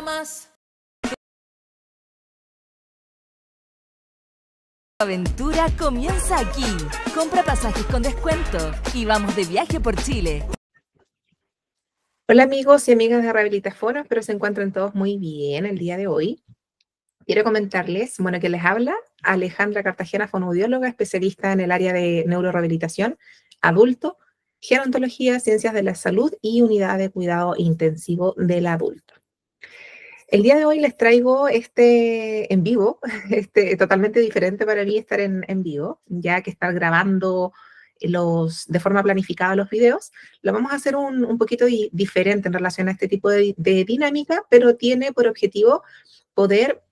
más. Aventura comienza aquí. Compra pasajes con descuento y vamos de viaje por Chile. Hola amigos y amigas de Rehabilitaforo, espero se encuentren todos muy bien el día de hoy. Quiero comentarles, bueno, que les habla Alejandra Cartagena, fonoaudióloga, especialista en el área de neurorehabilitación, adulto, gerontología, ciencias de la salud y unidad de cuidado intensivo del adulto. El día de hoy les traigo en vivo, totalmente diferente para mí estar en vivo, ya que estar grabando de forma planificada los videos, lo vamos a hacer un poquito diferente en relación a este tipo de dinámica, pero tiene por objetivo poder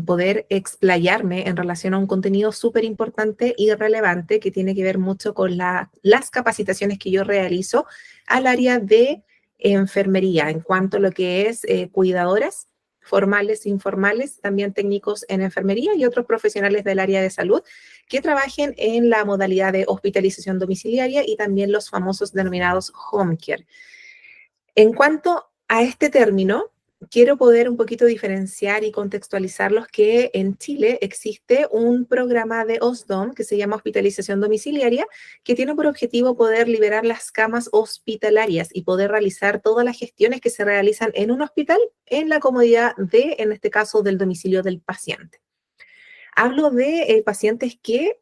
poder explayarme en relación a un contenido súper importante y relevante que tiene que ver mucho con las capacitaciones que yo realizo al área de enfermería, en cuanto a lo que es cuidadoras formales e informales, también técnicos en enfermería y otros profesionales del área de salud que trabajen en la modalidad de hospitalización domiciliaria y también los famosos denominados home care. En cuanto a este término, quiero poder un poquito diferenciar y contextualizarlos que en Chile existe un programa de OSDOM que se llama Hospitalización Domiciliaria, que tiene por objetivo poder liberar las camas hospitalarias y poder realizar todas las gestiones que se realizan en un hospital en la comodidad en este caso, del domicilio del paciente. Hablo de pacientes que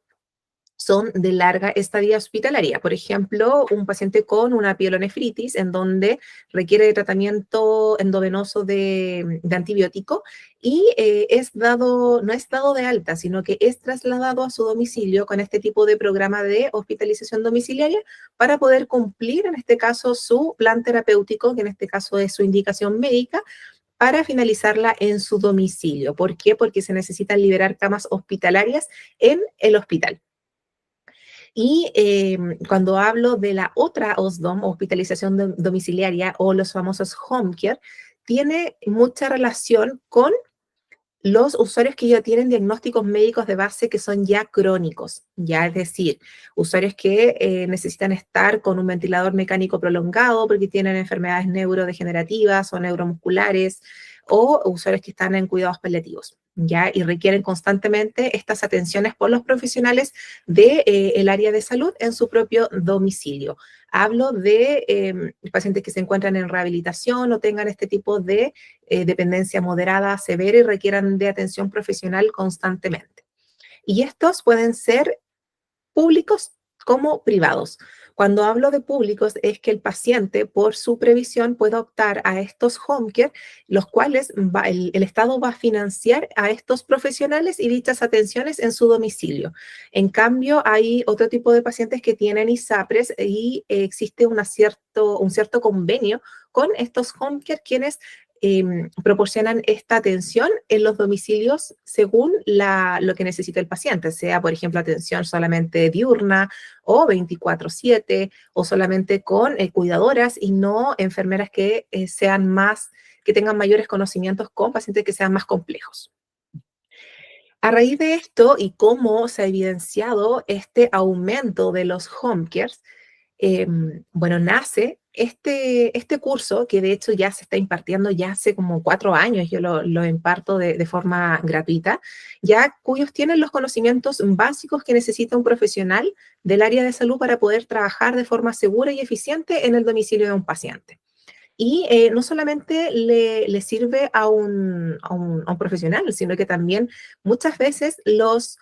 son de larga estadía hospitalaria. Por ejemplo, un paciente con una pielonefritis en donde requiere de tratamiento endovenoso de antibiótico y no es dado de alta, sino que es trasladado a su domicilio con este tipo de programa de hospitalización domiciliaria para poder cumplir, en este caso, su plan terapéutico, que en este caso es su indicación médica, para finalizarla en su domicilio. ¿Por qué? Porque se necesitan liberar camas hospitalarias en el hospital. Y cuando hablo de la otra OSDOM, hospitalización domiciliaria o los famosos home care, tiene mucha relación con los usuarios que ya tienen diagnósticos médicos de base que son ya crónicos, ya es decir, usuarios que necesitan estar con un ventilador mecánico prolongado porque tienen enfermedades neurodegenerativas o neuromusculares, o usuarios que están en cuidados paliativos, ya, y requieren constantemente estas atenciones por los profesionales del área de salud en su propio domicilio. Hablo de pacientes que se encuentran en rehabilitación o tengan este tipo de dependencia moderada, severa y requieran de atención profesional constantemente. Y estos pueden ser públicos como privados. Cuando hablo de públicos es que el paciente por su previsión puede optar a estos home care, los cuales el Estado va a financiar a estos profesionales y dichas atenciones en su domicilio. En cambio, hay otro tipo de pacientes que tienen ISAPRES y existe un cierto convenio con estos home care quienes proporcionan esta atención en los domicilios según lo que necesita el paciente, sea, por ejemplo, atención solamente diurna o 24/7 o solamente con cuidadoras y no enfermeras que que tengan mayores conocimientos con pacientes que sean más complejos. A raíz de esto y cómo se ha evidenciado este aumento de los home cares, bueno, nace este curso que de hecho ya se está impartiendo ya hace como 4 años, yo lo imparto de forma gratuita, ya cuyos tienen los conocimientos básicos que necesita un profesional del área de salud para poder trabajar de forma segura y eficiente en el domicilio de un paciente. Y no solamente le sirve a un profesional, sino que también muchas veces los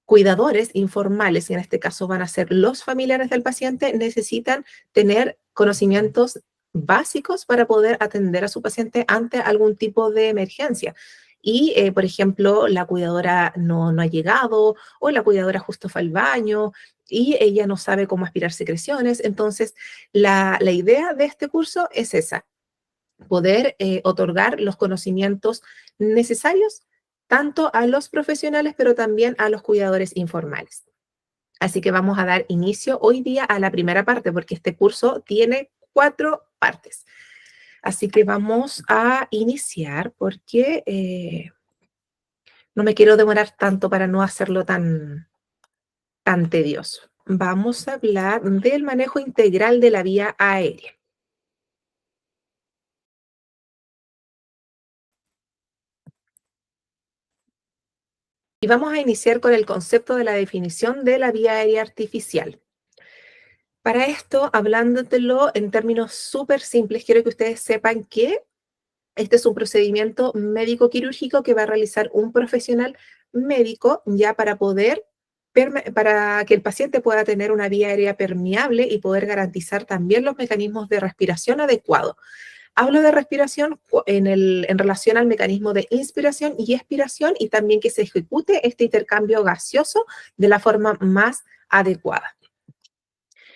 cuidadores informales, y en este caso van a ser los familiares del paciente, necesitan tener conocimientos básicos para poder atender a su paciente ante algún tipo de emergencia. Y, por ejemplo, la cuidadora no ha llegado o la cuidadora justo fue al baño y ella no sabe cómo aspirar secreciones. Entonces, la idea de este curso es esa, poder otorgar los conocimientos necesarios tanto a los profesionales, pero también a los cuidadores informales. Así que vamos a dar inicio hoy día a la primera parte, porque este curso tiene 4 partes. Así que vamos a iniciar porque no me quiero demorar tanto para no hacerlo tan tedioso. Vamos a hablar del manejo integral de la vía aérea. Y vamos a iniciar con el concepto de la definición de la vía aérea artificial. Para esto, hablándotelo en términos súper simples, quiero que ustedes sepan que este es un procedimiento médico-quirúrgico que va a realizar un profesional médico ya para que el paciente pueda tener una vía aérea permeable y poder garantizar también los mecanismos de respiración adecuados. Hablo de respiración en relación al mecanismo de inspiración y expiración y también que se ejecute este intercambio gaseoso de la forma más adecuada.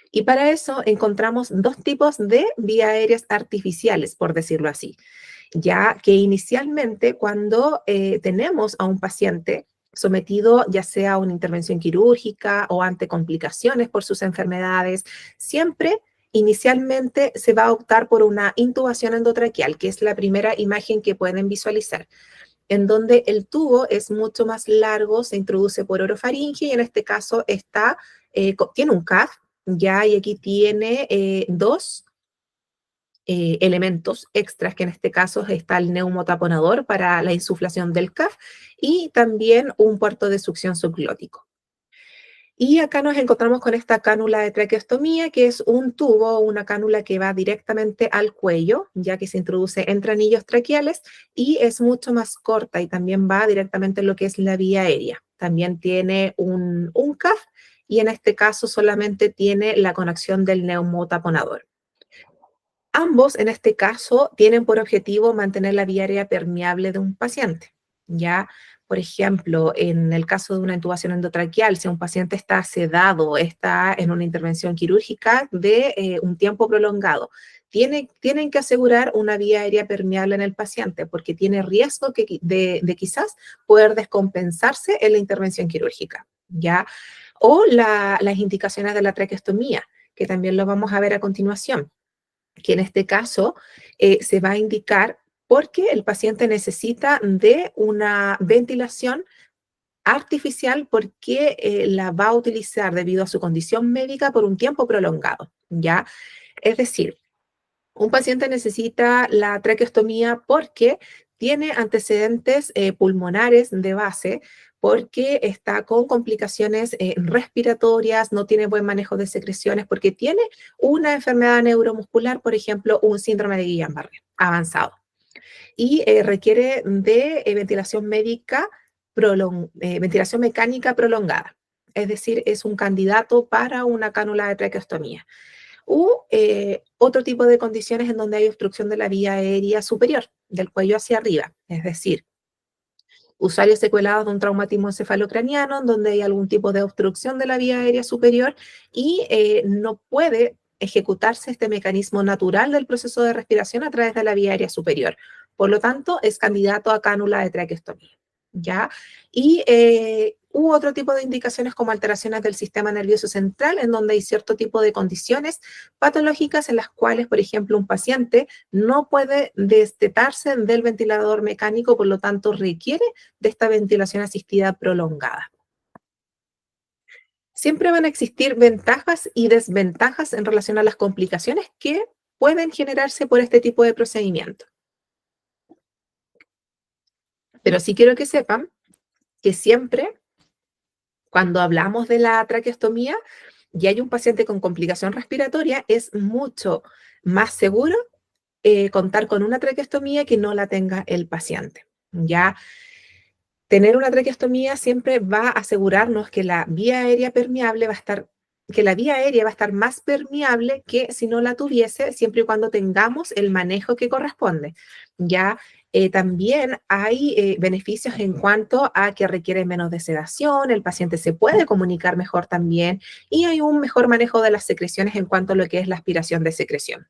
Y para eso encontramos dos tipos de vías aéreas artificiales, por decirlo así, ya que inicialmente cuando tenemos a un paciente sometido ya sea a una intervención quirúrgica o ante complicaciones por sus enfermedades, siempre inicialmente se va a optar por una intubación endotraqueal, que es la primera imagen que pueden visualizar, en donde el tubo es mucho más largo, se introduce por orofaringe y en este caso tiene un CAF, ya, y aquí tiene dos elementos extras, que en este caso está el neumotaponador para la insuflación del CAF y también un puerto de succión subglótico. Y acá nos encontramos con esta cánula de traqueostomía, que es un tubo, una cánula que va directamente al cuello, ya que se introduce entre anillos traqueales y es mucho más corta y también va directamente en lo que es la vía aérea. También tiene un CAF y en este caso solamente tiene la conexión del neumotaponador. Ambos, en este caso, tienen por objetivo mantener la vía aérea permeable de un paciente. Ya, por ejemplo, en el caso de una intubación endotraqueal, si un paciente está sedado, está en una intervención quirúrgica de un tiempo prolongado, tienen que asegurar una vía aérea permeable en el paciente porque tiene riesgo de quizás poder descompensarse en la intervención quirúrgica. ¿Ya? O las indicaciones de la traqueostomía, que también lo vamos a ver a continuación, que en este caso se va a indicar porque el paciente necesita de una ventilación artificial porque la va a utilizar debido a su condición médica por un tiempo prolongado, ¿ya? Es decir, un paciente necesita la traqueostomía porque tiene antecedentes pulmonares de base, porque está con complicaciones respiratorias, no tiene buen manejo de secreciones, porque tiene una enfermedad neuromuscular, por ejemplo, un síndrome de Guillain-Barré avanzado. Y requiere de ventilación mecánica prolongada. Es decir, es un candidato para una cánula de traqueostomía. Otro tipo de condiciones en donde hay obstrucción de la vía aérea superior, del cuello hacia arriba, es decir, usuarios secuelados de un traumatismo encefalocraniano, en donde hay algún tipo de obstrucción de la vía aérea superior y no puede ejecutarse este mecanismo natural del proceso de respiración a través de la vía aérea superior. Por lo tanto, es candidato a cánula de traqueostomía. ¿Ya? Y hubo otro tipo de indicaciones como alteraciones del sistema nervioso central, en donde hay cierto tipo de condiciones patológicas en las cuales, por ejemplo, un paciente no puede destetarse del ventilador mecánico, por lo tanto requiere de esta ventilación asistida prolongada. Siempre van a existir ventajas y desventajas en relación a las complicaciones que pueden generarse por este tipo de procedimiento. Pero sí quiero que sepan que siempre, cuando hablamos de la traqueostomía y hay un paciente con complicación respiratoria, es mucho más seguro contar con una traqueostomía que no la tenga el paciente. Ya tener una traqueostomía siempre va a asegurarnos que la vía aérea permeable va a estar más permeable que si no la tuviese, siempre y cuando tengamos el manejo que corresponde. Ya también hay beneficios en cuanto a que requiere menos de sedación, el paciente se puede comunicar mejor también y hay un mejor manejo de las secreciones en cuanto a lo que es la aspiración de secreción.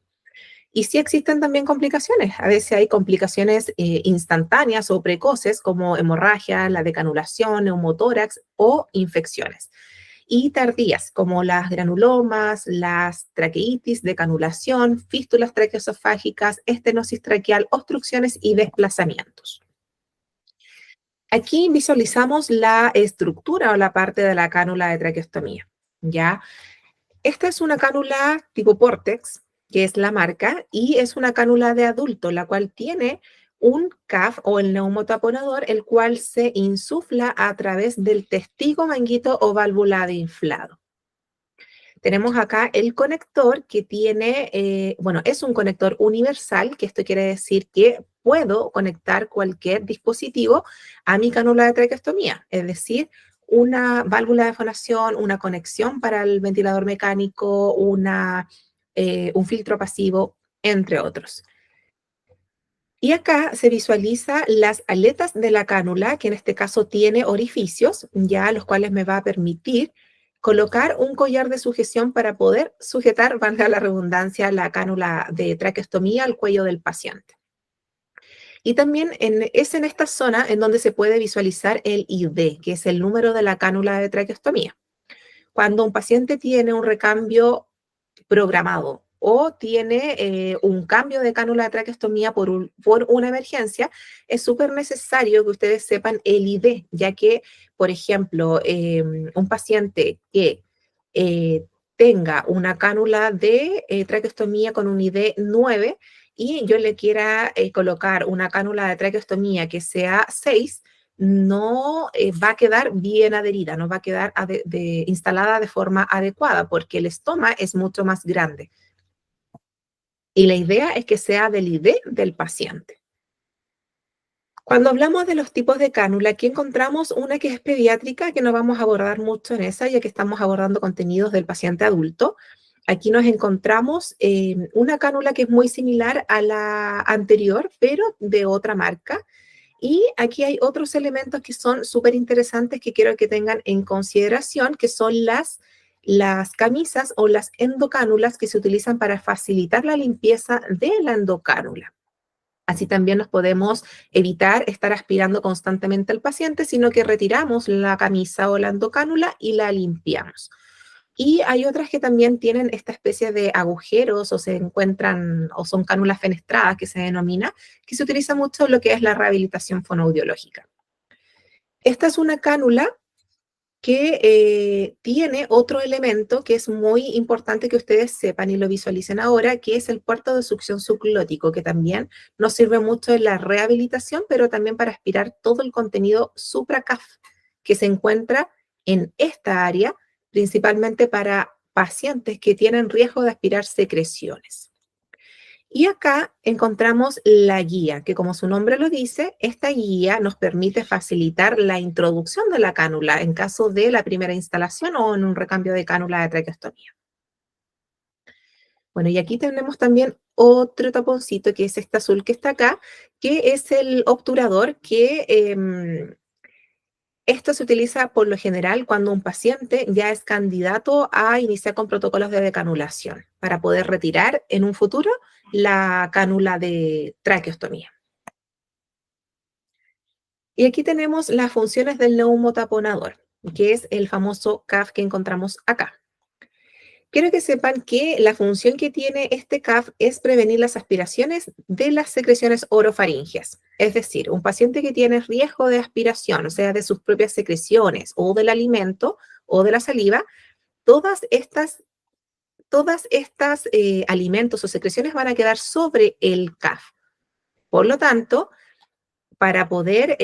Y sí existen también complicaciones. A veces hay complicaciones instantáneas o precoces como hemorragia, la decanulación, neumotórax o infecciones. Y tardías como las granulomas, las traqueitis, decanulación, fístulas traqueosofágicas, estenosis traqueal, obstrucciones y desplazamientos. Aquí visualizamos la estructura o la parte de la cánula de traqueostomía, ¿ya? Esta es una cánula tipo Portex, que es la marca, y es una cánula de adulto, la cual tiene un CAF o el neumotaponador, el cual se insufla a través del testigo, manguito o válvula de inflado. Tenemos acá el conector que tiene, bueno, es un conector universal, que esto quiere decir que puedo conectar cualquier dispositivo a mi cánula de traqueostomía, es decir, una válvula de fonación, una conexión para el ventilador mecánico, un filtro pasivo, entre otros. Y acá se visualiza las aletas de la cánula, que en este caso tiene orificios, ya los cuales me va a permitir colocar un collar de sujeción para poder sujetar, valga la redundancia, la cánula de traqueostomía al cuello del paciente. Y también es en esta zona en donde se puede visualizar el ID, que es el número de la cánula de traqueostomía. Cuando un paciente tiene un recambio programado o tiene un cambio de cánula de traqueostomía por una emergencia, es súper necesario que ustedes sepan el ID, ya que, por ejemplo, un paciente que tenga una cánula de traqueostomía con un ID 9 y yo le quiera colocar una cánula de traqueostomía que sea 6, no va a quedar bien adherida, no va a quedar instalada de forma adecuada porque el estoma es mucho más grande. Y la idea es que sea del ID del paciente. Cuando hablamos de los tipos de cánula, aquí encontramos una que es pediátrica, que no vamos a abordar mucho en esa, ya que estamos abordando contenidos del paciente adulto. Aquí nos encontramos una cánula que es muy similar a la anterior, pero de otra marca. Y aquí hay otros elementos que son súper interesantes que quiero que tengan en consideración, que son las camisas o las endocánulas que se utilizan para facilitar la limpieza de la endocánula. Así también nos podemos evitar estar aspirando constantemente al paciente, sino que retiramos la camisa o la endocánula y la limpiamos. Y hay otras que también tienen esta especie de agujeros o se encuentran o son cánulas fenestradas que se denomina, que se utiliza mucho en lo que es la rehabilitación fonoaudiológica. Esta es una cánula que tiene otro elemento que es muy importante que ustedes sepan y lo visualicen ahora, que es el puerto de succión subglótico, que también nos sirve mucho en la rehabilitación, pero también para aspirar todo el contenido supracaf que se encuentra en esta área, principalmente para pacientes que tienen riesgo de aspirar secreciones. Y acá encontramos la guía, que como su nombre lo dice, esta guía nos permite facilitar la introducción de la cánula en caso de la primera instalación o en un recambio de cánula de traqueostomía. Bueno, y aquí tenemos también otro taponcito, que es este azul que está acá, que es el obturador que esto se utiliza por lo general cuando un paciente ya es candidato a iniciar con protocolos de decanulación para poder retirar en un futuro la cánula de traqueostomía. Y aquí tenemos las funciones del neumotaponador, que es el famoso CAF que encontramos acá. Quiero que sepan que la función que tiene este CAF es prevenir las aspiraciones de las secreciones orofaringeas. Es decir, un paciente que tiene riesgo de aspiración, o sea, de sus propias secreciones o del alimento o de la saliva, todas estas alimentos o secreciones van a quedar sobre el CAF. Por lo tanto, para poder,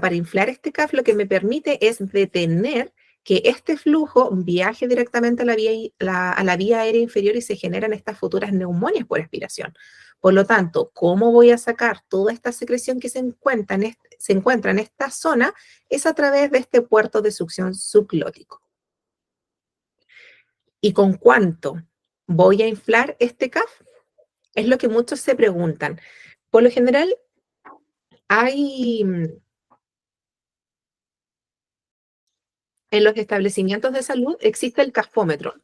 para inflar este CAF, lo que me permite es detener que este flujo viaje directamente a la vía aérea inferior y se generan estas futuras neumonias por aspiración. Por lo tanto, ¿cómo voy a sacar toda esta secreción que se encuentra en esta zona? Es a través de este puerto de succión subglótico. ¿Y con cuánto voy a inflar este CAF? Es lo que muchos se preguntan. Por lo general, en los establecimientos de salud existe el cafómetro,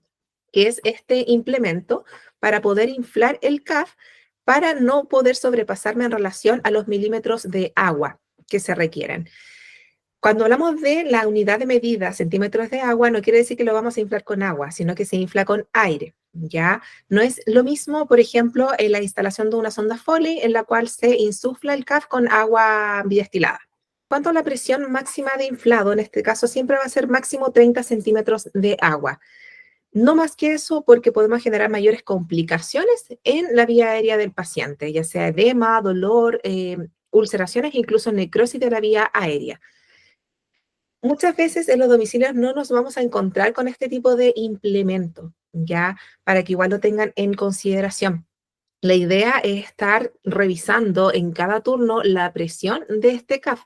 que es este implemento para poder inflar el CAF para no poder sobrepasarme en relación a los milímetros de agua que se requieren. Cuando hablamos de la unidad de medida, centímetros de agua, no quiere decir que lo vamos a inflar con agua, sino que se infla con aire, ¿ya? No es lo mismo, por ejemplo, en la instalación de una sonda Foley, en la cual se insufla el CAF con agua bidestilada. Cuanto a la presión máxima de inflado, en este caso siempre va a ser máximo 30 centímetros de agua. No más que eso, porque podemos generar mayores complicaciones en la vía aérea del paciente, ya sea edema, dolor ulceraciones e incluso necrosis de la vía aérea. Muchas veces en los domicilios no nos vamos a encontrar con este tipo de implemento, ya, para que igual lo tengan en consideración. La idea es estar revisando en cada turno la presión de este CAF.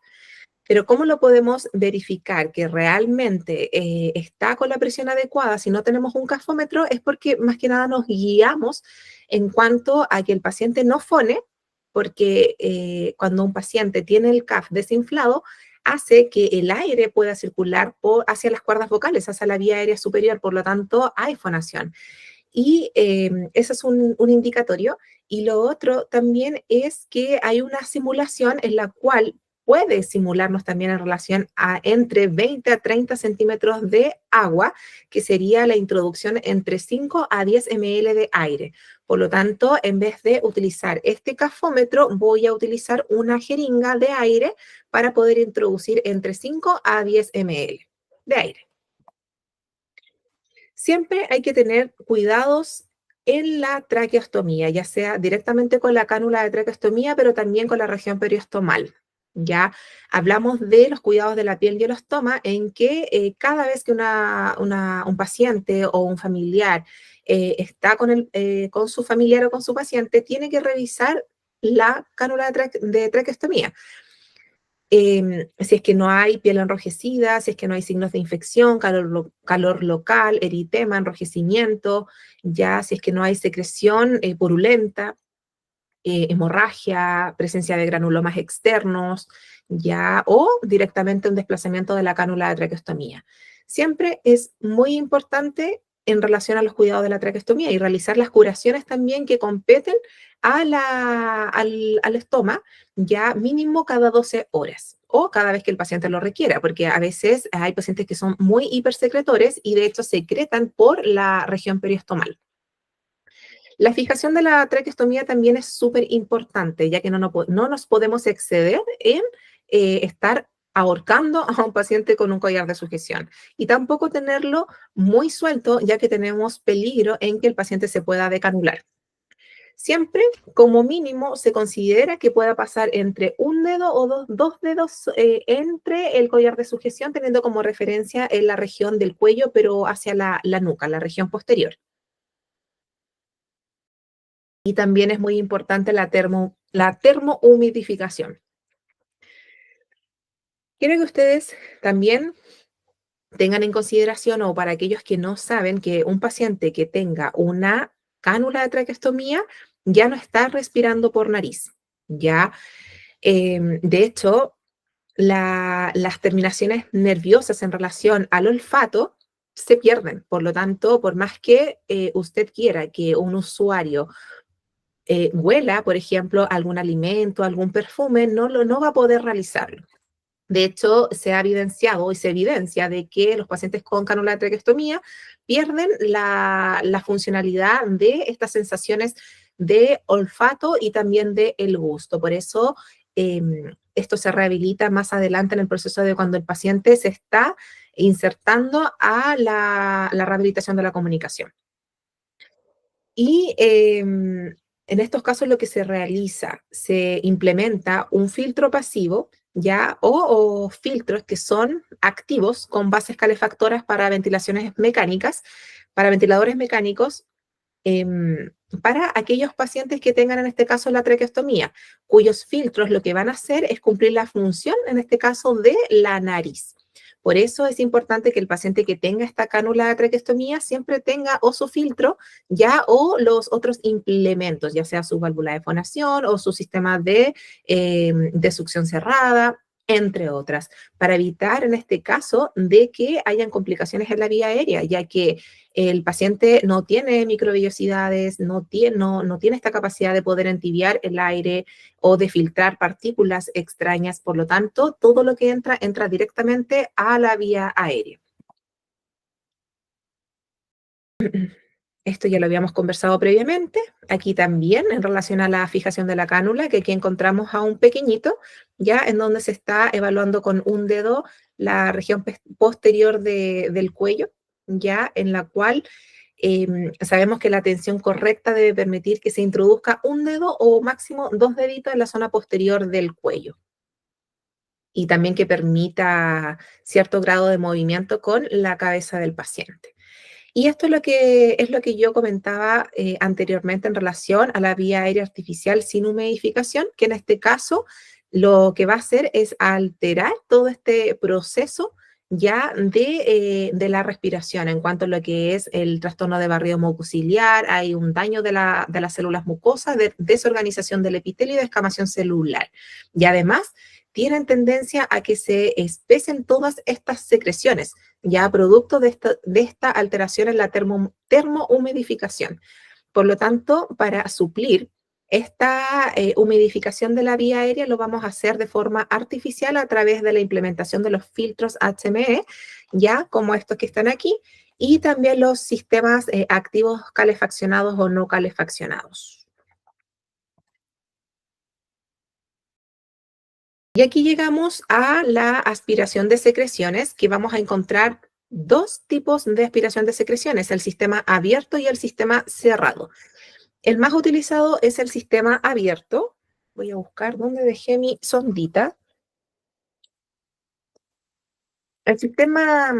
Pero ¿cómo lo podemos verificar que realmente está con la presión adecuada si no tenemos un cafómetro? Es porque más que nada nos guiamos en cuanto a que el paciente no fone, porque cuando un paciente tiene el CAF desinflado, hace que el aire pueda circular hacia las cuerdas vocales, hacia la vía aérea superior, por lo tanto hay fonación. Y ese es un indicatorio. Y lo otro también es que hay una simulación en la cual puede simularnos también en relación a entre 20 a 30 centímetros de agua, que sería la introducción entre 5 a 10 ml de aire. Por lo tanto, en vez de utilizar este cafómetro, voy a utilizar una jeringa de aire para poder introducir entre 5 a 10 ml de aire. Siempre hay que tener cuidados en la traqueostomía, ya sea directamente con la cánula de traqueostomía, pero también con la región periostomal. Ya hablamos de los cuidados de la piel y el estoma, en que cada vez que un paciente o un familiar está con su familiar o con su paciente, tiene que revisar la cánula de traqueostomía. Si es que no hay piel enrojecida, si es que no hay signos de infección, calor local, eritema, enrojecimiento, ya si es que no hay secreción purulenta, hemorragia, presencia de granulomas externos, ya, o directamente un desplazamiento de la cánula de traqueostomía. Siempre es muy importante en relación a los cuidados de la traqueostomía y realizar las curaciones también que competen al estoma, ya mínimo cada 12 horas o cada vez que el paciente lo requiera, porque a veces hay pacientes que son muy hipersecretores y de hecho secretan por la región periostomal. La fijación de la traqueostomía también es súper importante, ya que no nos podemos exceder en estar ahorcando a un paciente con un collar de sujeción y tampoco tenerlo muy suelto, ya que tenemos peligro en que el paciente se pueda decanular. Siempre, como mínimo, se considera que pueda pasar entre un dedo o dos dedos entre el collar de sujeción, teniendo como referencia en la región del cuello, pero hacia la nuca, la región posterior. Y también es muy importante la termohumidificación. Quiero que ustedes también tengan en consideración, o para aquellos que no saben, que un paciente que tenga una cánula de traqueostomía ya no está respirando por nariz. Ya, de hecho, las terminaciones nerviosas en relación al olfato se pierden. Por lo tanto, por más que usted quiera que un usuario huela, por ejemplo, algún alimento, algún perfume, no va a poder realizarlo. De hecho, se ha evidenciado y se evidencia de que los pacientes con cánula de traqueostomía pierden la funcionalidad de estas sensaciones de olfato y también de el gusto. Por eso, esto se rehabilita más adelante en el proceso de cuando el paciente se está insertando a la rehabilitación de la comunicación. Y en estos casos lo que se realiza, se implementa un filtro pasivo, ya, o filtros que son activos con bases calefactoras para ventilaciones mecánicas, para ventiladores mecánicos, para aquellos pacientes que tengan en este caso la traqueostomía, cuyos filtros lo que van a hacer es cumplir la función, en este caso, de la nariz. Por eso es importante que el paciente que tenga esta cánula de traqueostomía siempre tenga o su filtro ya o los otros implementos, ya sea su válvula de fonación o su sistema de succión cerrada, entre otras, para evitar en este caso de que hayan complicaciones en la vía aérea, ya que el paciente no tiene microvellosidades, no tiene esta capacidad de poder entibiar el aire o de filtrar partículas extrañas. Por lo tanto, todo lo que entra directamente a la vía aérea. Esto ya lo habíamos conversado previamente. Aquí también, en relación a la fijación de la cánula, que aquí encontramos a un pequeñito, ya en donde se está evaluando con un dedo la región posterior del cuello, ya en la cual Sabemos que la tensión correcta debe permitir que se introduzca un dedo o máximo 2 deditos en la zona posterior del cuello. Y también que permita cierto grado de movimiento con la cabeza del paciente. Y esto es lo que yo comentaba anteriormente en relación a la vía aérea artificial sin humidificación, que en este caso lo que va a hacer es alterar todo este proceso ya de la respiración en cuanto a lo que es el trastorno de barrido mucociliar, hay un daño de las células mucosas, desorganización del epitelio y descamación celular. Y además tienen tendencia a que se espesen todas estas secreciones, ya producto de esta alteración en la termohumidificación. Por lo tanto, para suplir esta humidificación de la vía aérea lo vamos a hacer de forma artificial a través de la implementación de los filtros HME, ya como estos que están aquí, y también los sistemas activos calefaccionados o no calefaccionados. Y aquí llegamos a la aspiración de secreciones, que vamos a encontrar dos tipos de aspiración de secreciones, el sistema abierto y el sistema cerrado. El más utilizado es el sistema abierto. Voy a buscar dónde dejé mi sondita. El sistema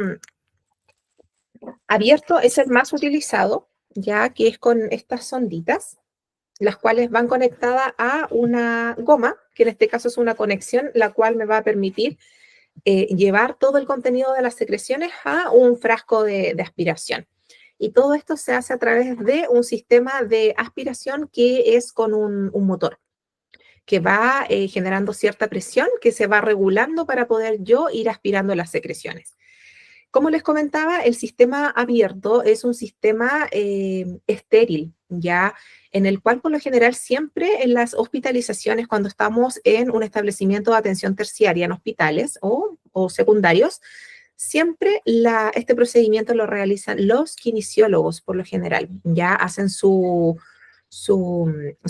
abierto es el más utilizado, ya que es con estas sonditas, las cuales van conectadas a una goma, que en este caso es una conexión, la cual me va a permitir llevar todo el contenido de las secreciones a un frasco de aspiración. Y todo esto se hace a través de un sistema de aspiración que es con un motor, que va generando cierta presión que se va regulando para poder yo ir aspirando las secreciones. Como les comentaba, el sistema abierto es un sistema estéril, ya en el cual por lo general siempre en las hospitalizaciones, cuando estamos en un establecimiento de atención terciaria en hospitales o secundarios, siempre este procedimiento lo realizan los kinesiólogos por lo general, ya hacen su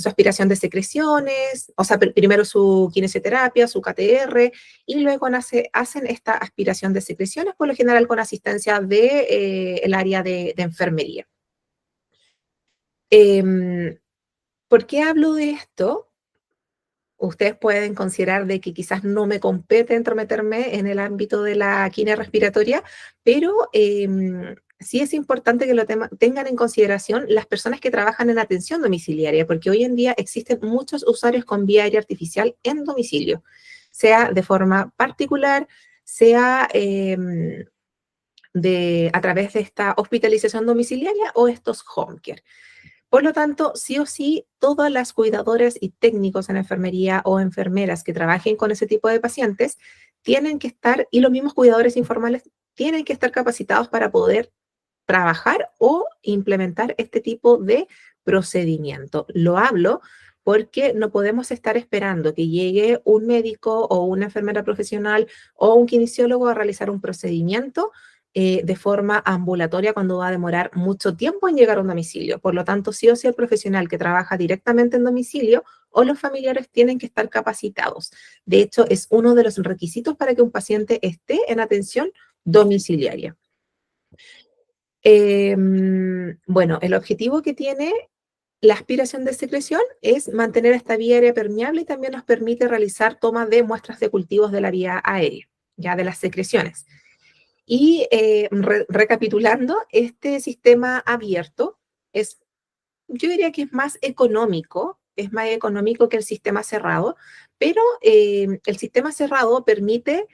aspiración de secreciones, o sea, primero su kinesioterapia, su KTR, y luego hacen esta aspiración de secreciones, por lo general con asistencia del área de enfermería. ¿Por qué hablo de esto? Ustedes pueden considerar de que quizás no me compete entrometerme en el ámbito de la quine respiratoria, pero sí es importante que lo tengan en consideración las personas que trabajan en atención domiciliaria, porque hoy en día existen muchos usuarios con vía aérea artificial en domicilio, sea de forma particular, sea a través de esta hospitalización domiciliaria o estos home care. Por lo tanto, sí o sí, todas las cuidadoras y técnicos en enfermería o enfermeras que trabajen con ese tipo de pacientes tienen que estar, y los mismos cuidadores informales tienen que estar capacitados para poder trabajar o implementar este tipo de procedimiento. Lo hablo porque no podemos estar esperando que llegue un médico o una enfermera profesional o un kinesiólogo a realizar un procedimiento de forma ambulatoria cuando va a demorar mucho tiempo en llegar a un domicilio. Por lo tanto, sí o sí el profesional que trabaja directamente en domicilio o los familiares tienen que estar capacitados. De hecho, es uno de los requisitos para que un paciente esté en atención domiciliaria. Bueno, el objetivo que tiene la aspiración de secreción es mantener esta vía aérea permeable y también nos permite realizar toma de muestras de cultivos de la vía aérea, ya de las secreciones. Y recapitulando, este sistema abierto yo diría que es más económico que el sistema cerrado, pero el sistema cerrado permite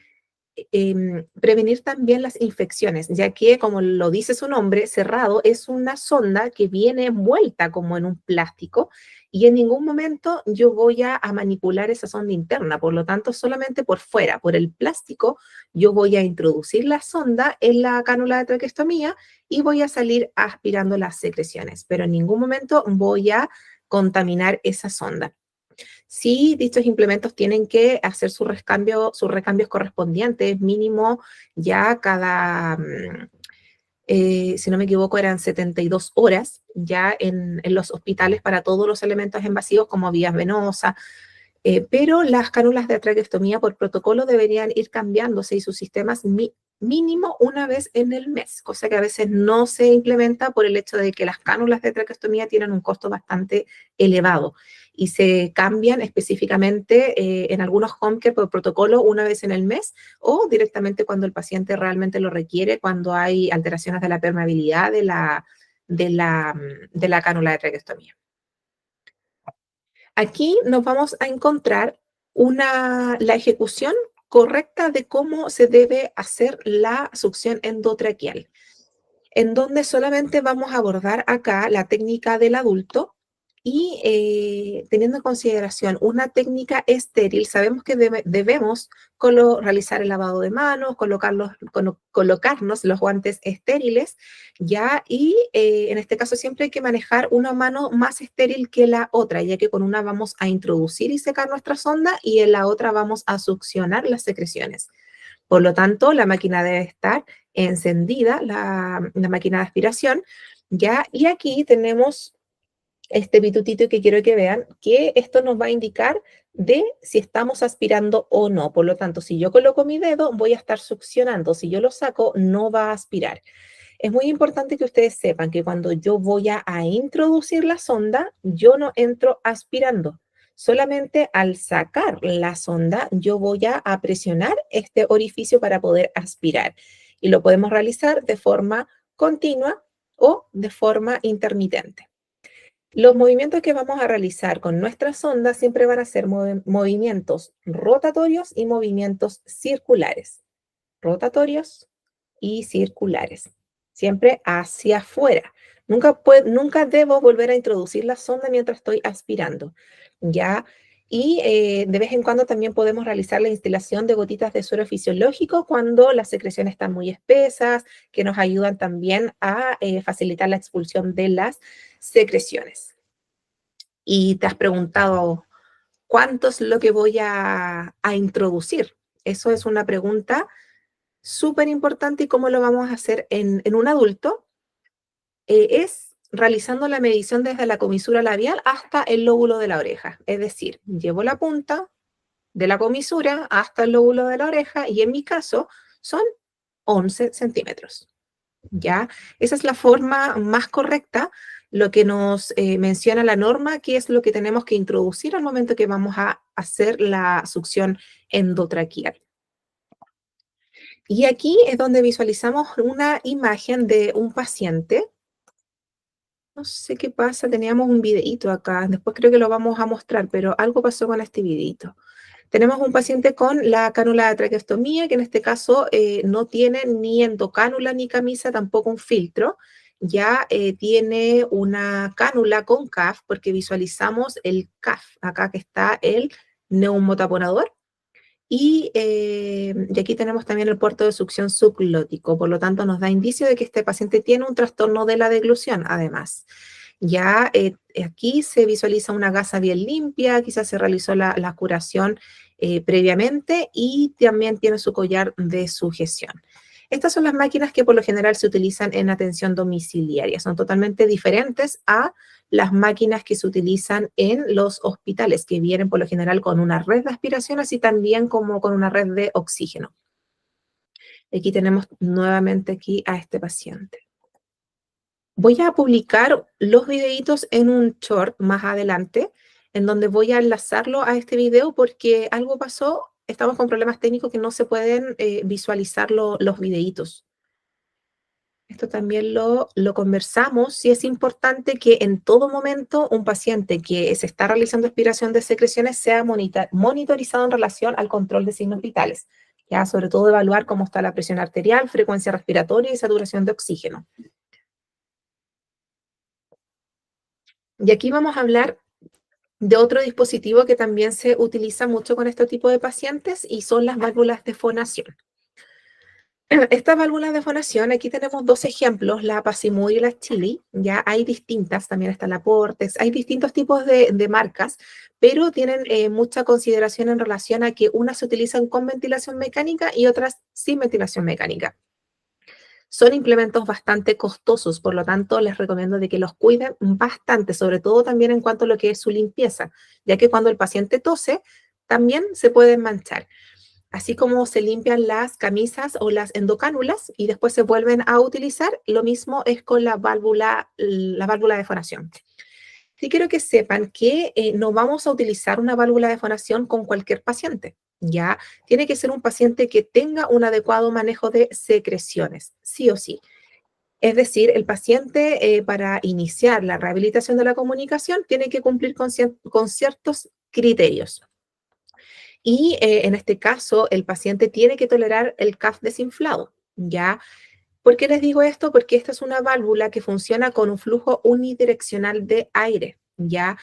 prevenir también las infecciones, ya que, como lo dice su nombre, cerrado es una sonda que viene envuelta como en un plástico y en ningún momento yo voy a manipular esa sonda interna, por lo tanto, solamente por fuera, por el plástico, yo voy a introducir la sonda en la cánula de traqueostomía y voy a salir aspirando las secreciones, pero en ningún momento voy a contaminar esa sonda. Sí, dichos implementos tienen que hacer sus recambios correspondientes, mínimo ya cada, si no me equivoco, eran 72 horas ya en los hospitales para todos los elementos invasivos como vías venosas, pero las cánulas de traqueostomía por protocolo deberían ir cambiándose y sus sistemas mínimo una vez en el mes, cosa que a veces no se implementa por el hecho de que las cánulas de traqueostomía tienen un costo bastante elevado y se cambian específicamente en algunos home care por protocolo una vez en el mes o directamente cuando el paciente realmente lo requiere, cuando hay alteraciones de la permeabilidad de la cánula de traqueostomía. Aquí nos vamos a encontrar la ejecución correcta de cómo se debe hacer la succión endotraqueal, en donde solamente vamos a abordar acá la técnica del adulto y teniendo en consideración una técnica estéril, sabemos que debemos realizar el lavado de manos, colocarnos los guantes estériles, ¿ya? Y en este caso siempre hay que manejar una mano más estéril que la otra, ya que con una vamos a introducir y secar nuestra sonda y en la otra vamos a succionar las secreciones. Por lo tanto, la máquina debe estar encendida, la máquina de aspiración, ¿ya? Y aquí tenemos este pitutito que quiero que vean, que esto nos va a indicar de si estamos aspirando o no. Por lo tanto, si yo coloco mi dedo, voy a estar succionando. Si yo lo saco, no va a aspirar. Es muy importante que ustedes sepan que cuando yo voy a introducir la sonda, yo no entro aspirando. Solamente al sacar la sonda, yo voy a presionar este orificio para poder aspirar. Y lo podemos realizar de forma continua o de forma intermitente. Los movimientos que vamos a realizar con nuestra sonda siempre van a ser movimientos rotatorios y movimientos circulares. Rotatorios y circulares. Siempre hacia afuera. Nunca debo volver a introducir la sonda mientras estoy aspirando, ¿ya? Y de vez en cuando también podemos realizar la instalación de gotitas de suero fisiológico cuando las secreciones están muy espesas, que nos ayudan también a facilitar la expulsión de las secreciones. Y te has preguntado, ¿cuánto es lo que voy a introducir? Eso es una pregunta súper importante. ¿Y cómo lo vamos a hacer en un adulto? Es realizando la medición desde la comisura labial hasta el lóbulo de la oreja. Es decir, llevo la punta de la comisura hasta el lóbulo de la oreja y en mi caso son 11 centímetros. ¿Ya? Esa es la forma más correcta, lo que nos menciona la norma, que es lo que tenemos que introducir al momento que vamos a hacer la succión endotraqueal. Y aquí es donde visualizamos una imagen de un paciente. No sé qué pasa, teníamos un videíto acá, después creo que lo vamos a mostrar, pero algo pasó con este videíto. Tenemos un paciente con la cánula de traqueostomía, que en este caso no tiene ni endocánula ni camisa, tampoco un filtro. Ya tiene una cánula con CAF, porque visualizamos el CAF, acá que está el neumotaponador. Y aquí tenemos también el puerto de succión subglótico, por lo tanto nos da indicio de que este paciente tiene un trastorno de la deglución, además. Ya aquí se visualiza una gasa bien limpia, quizás se realizó la curación previamente y también tiene su collar de sujeción. Estas son las máquinas que por lo general se utilizan en atención domiciliaria. Son totalmente diferentes a las máquinas que se utilizan en los hospitales, que vienen por lo general con una red de aspiración, así también como con una red de oxígeno. Aquí tenemos nuevamente aquí a este paciente. Voy a publicar los videitos en un short más adelante, en donde voy a enlazarlo a este video porque algo pasó, estamos con problemas técnicos que no se pueden visualizar los videitos. Esto también lo conversamos. Sí es importante que en todo momento un paciente que se está realizando aspiración de secreciones sea monitorizado en relación al control de signos vitales. Ya, sobre todo evaluar cómo está la presión arterial, frecuencia respiratoria y saturación de oxígeno. Y aquí vamos a hablar de otro dispositivo que también se utiliza mucho con este tipo de pacientes y son las válvulas de fonación. Estas válvulas de fonación, aquí tenemos dos ejemplos, la Passimood y la Chili, ya hay distintas, también está la Portex, hay distintos tipos de marcas, pero tienen mucha consideración en relación a que unas se utilizan con ventilación mecánica y otras sin ventilación mecánica. Son implementos bastante costosos, por lo tanto les recomiendo de que los cuiden bastante, sobre todo también en cuanto a lo que es su limpieza, ya que cuando el paciente tose, también se pueden manchar. Así como se limpian las camisas o las endocánulas y después se vuelven a utilizar, lo mismo es con la válvula de fonación. Sí quiero que sepan que no vamos a utilizar una válvula de fonación con cualquier paciente, ¿ya? Tiene que ser un paciente que tenga un adecuado manejo de secreciones, sí o sí. Es decir, el paciente para iniciar la rehabilitación de la comunicación tiene que cumplir con ciertos criterios. Y en este caso, el paciente tiene que tolerar el CAF desinflado, ¿ya? ¿Por qué les digo esto? Porque esta es una válvula que funciona con un flujo unidireccional de aire, ¿ya?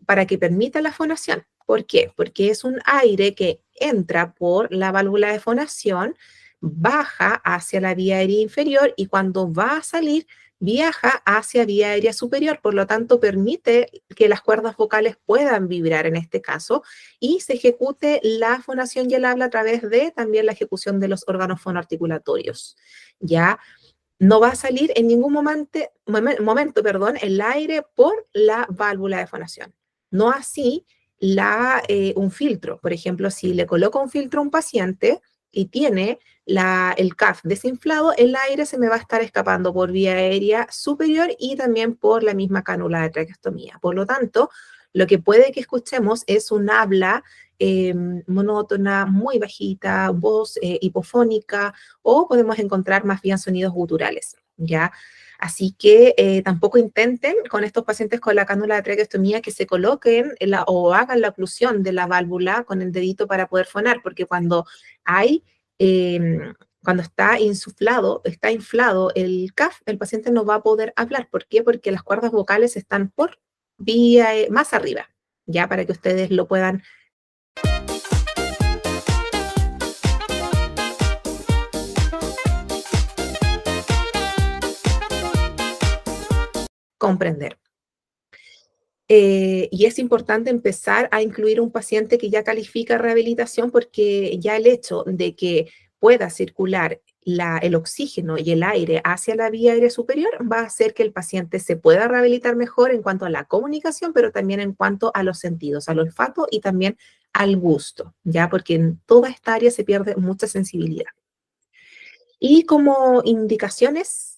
Para que permita la fonación. ¿Por qué? Porque es un aire que entra por la válvula de fonación, baja hacia la vía aérea inferior y cuando va a salir, viaja hacia vía aérea superior. Por lo tanto, permite que las cuerdas vocales puedan vibrar en este caso y se ejecute la fonación y el habla a través de también la ejecución de los órganos fonoarticulatorios. Ya no va a salir en ningún momento, el aire por la válvula de fonación. No así un filtro. Por ejemplo, si le coloco un filtro a un paciente y tiene el CAF desinflado, el aire se me va a estar escapando por vía aérea superior y también por la misma cánula de traqueostomía. Por lo tanto, lo que puede que escuchemos es un habla monótona, muy bajita, voz hipofónica, o podemos encontrar más bien sonidos guturales, ¿ya? Así que tampoco intenten con estos pacientes con la cánula de traqueostomía que se coloquen o hagan la oclusión de la válvula con el dedito para poder fonar, porque cuando está inflado el CAF, el paciente no va a poder hablar. ¿Por qué? Porque las cuerdas vocales están por vía más arriba, ya para que ustedes lo puedan comprender. Y es importante empezar a incluir un paciente que ya califica rehabilitación porque ya el hecho de que pueda circular el oxígeno y el aire hacia la vía aérea superior va a hacer que el paciente se pueda rehabilitar mejor en cuanto a la comunicación, pero también en cuanto a los sentidos, al olfato y también al gusto, ¿ya? Porque en toda esta área se pierde mucha sensibilidad. Y como indicaciones,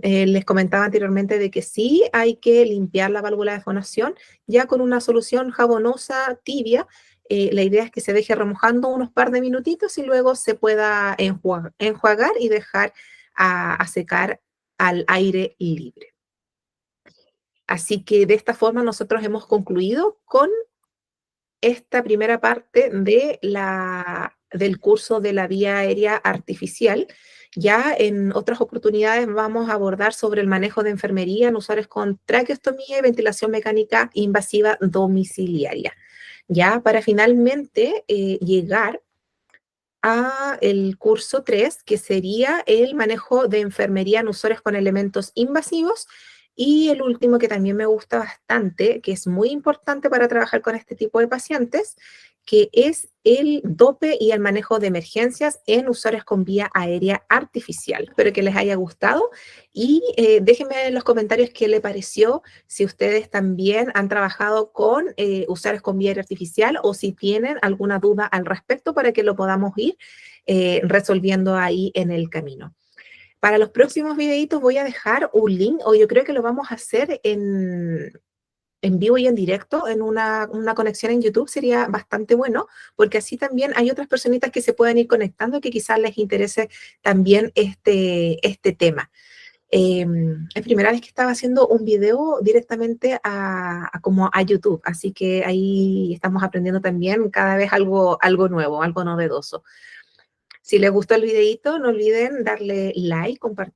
les comentaba anteriormente de que sí hay que limpiar la válvula de fonación ya con una solución jabonosa tibia. La idea es que se deje remojando unos par de minutitos y luego se pueda enjuagar y dejar a secar al aire libre. Así que de esta forma nosotros hemos concluido con esta primera parte del curso de la vía aérea artificial. Ya en otras oportunidades vamos a abordar sobre el manejo de enfermería en usuarios con traqueostomía y ventilación mecánica invasiva domiciliaria. Ya para finalmente llegar a el curso 3, que sería el manejo de enfermería en usuarios con elementos invasivos. Y el último que también me gusta bastante, que es muy importante para trabajar con este tipo de pacientes, que es el dope y el manejo de emergencias en usuarios con vía aérea artificial. Espero que les haya gustado y déjenme en los comentarios qué les pareció, si ustedes también han trabajado con usuarios con vía aérea artificial o si tienen alguna duda al respecto para que lo podamos ir resolviendo ahí en el camino. Para los próximos videitos voy a dejar un link, o yo creo que lo vamos a hacer en vivo y en directo, en una conexión en YouTube, sería bastante bueno, porque así también hay otras personitas que se pueden ir conectando que quizás les interese también este tema. Es primera vez que estaba haciendo un video directamente como a YouTube, así que ahí estamos aprendiendo también cada vez algo nuevo, algo novedoso. Si les gustó el videito, no olviden darle like, compartir.